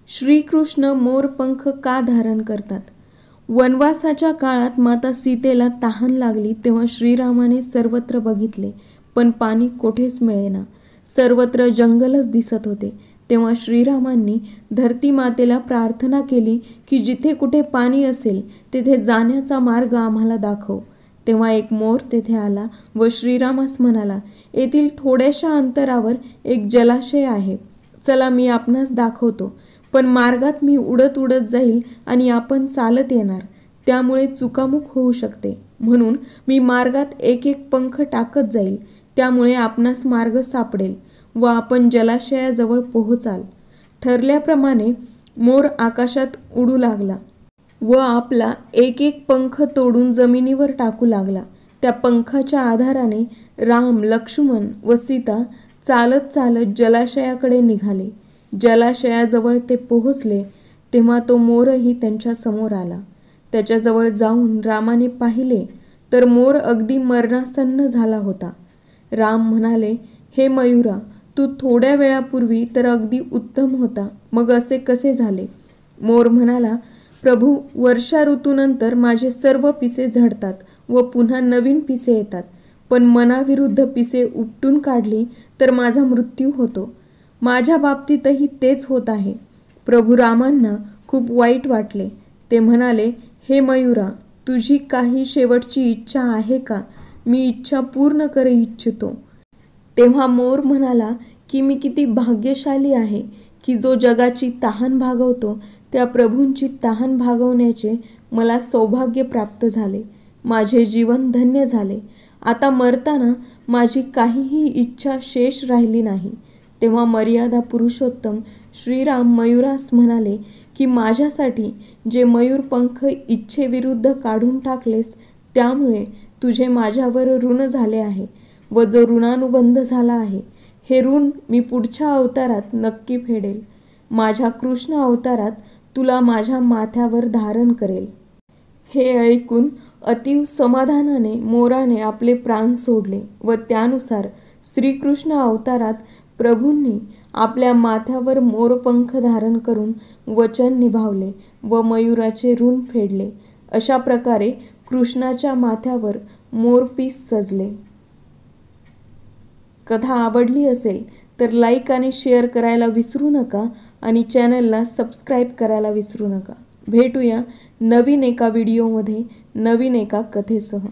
श्रीकृष्ण मोरपंख का धारण करतात? वनवासाच्या काळात माता सीतेला तहान लागली तेव्हा श्रीरामाने सर्वत्र बघितले, पण पाणी कोठेच मिळेना. सर्वत्र जंगलच दिसत होते. तेव्हा श्रीरामांनी धरती मातेला प्रार्थना केली की जिथे कुठे पाणी असेल तिथे जाण्याचा मार्ग आम्हाला दाखव. तेव्हा एक मोर तेथे आला व श्रीरामास म्हणाला, येथील थोड्याशा अंतरावर एक जलाशय आहे. चला मी आपणास दाखवतो. पण मार्गात मी उडत उडत जाईल आणि आपण चालत येणार, त्यामुळे चुकामुक होऊ शकते. म्हणून मी मार्गात एक एक पंख टाकत जाईल, त्यामुळे आपणास मार्ग सापडेल व आपण जलाशयाजवळ पोहोचाल. ठरल्याप्रमाणे मोर आकाशात उडू लागला व आपला एक एक पंख तोडून जमिनीवर टाकू लागला. त्या पंखाच्या आधाराने राम, लक्ष्मण व सीता चालत चालत जलाशयाकडे निघाले. जलाशयाजवळ ते पोहोचले तेव्हा तो मोरही त्यांच्या समोर आला. त्याच्याजवळ जाऊन रामाने पाहिले तर मोर अगदी मरणासन्न झाला होता. राम म्हणाले, हे मयूरा, तू थोड्या वेळापूर्वी तर अगदी उत्तम होता, मग असे कसे झाले? मोर म्हणाला, प्रभू, वर्षा ऋतूनंतर माझे सर्व पिसे झडतात व पुन्हा नवीन पिसे येतात, पण मनाविरुद्ध पिसे उपटून काढली तर माझा मृत्यू होतो. माझ्या बाबतीतही तेच होत आहे. प्रभू रामांना खूप वाईट वाटले. ते म्हणाले, हे मयूरा, तुझी काही शेवटची इच्छा आहे का? मी इच्छा पूर्ण करू इच्छितो. तेव्हा मोर म्हणाला की मी किती भाग्यशाली आहे की जो जगाची तहान भागवतो, त्या प्रभूंची तहान भागवण्याचे मला सौभाग्य प्राप्त झाले. माझे जीवन धन्य झाले. आता मरताना माझी काहीही इच्छा शेष राहिली नाही. तेव्हा मर्यादा पुरुषोत्तम श्रीराम मयूरास म्हणाले की माझ्यासाठी जे मयूरपंख इच्छेविरुद्ध काढून टाकलेस त्यामुळे तुझे माझ्यावर ऋण झाले आहे व जो ऋणानुबंध झाला आहे, हे ऋण मी पुढच्या अवतारात नक्की फेडेल. माझ्या कृष्ण अवतारात तुला माझ्या माथ्यावर धारण करेल. हे ऐकून अतीव समाधानाने मोराने आपले प्राण सोडले व त्यानुसार श्रीकृष्ण अवतारात प्रभूंनी आपल्या माथ्यावर मोरपंख धारण करून वचन निभावले व मयूराचे ऋण फेडले. अशा प्रकारे कृष्णाच्या माथ्यावर मोरपीस सजले. कथा आवडली असेल तर लाईक आणि शेअर करायला विसरू नका आणि चॅनलला सबस्क्राईब करायला विसरू नका. भेटूया नवीन एका व्हिडिओमध्ये नवीन एका कथेसह.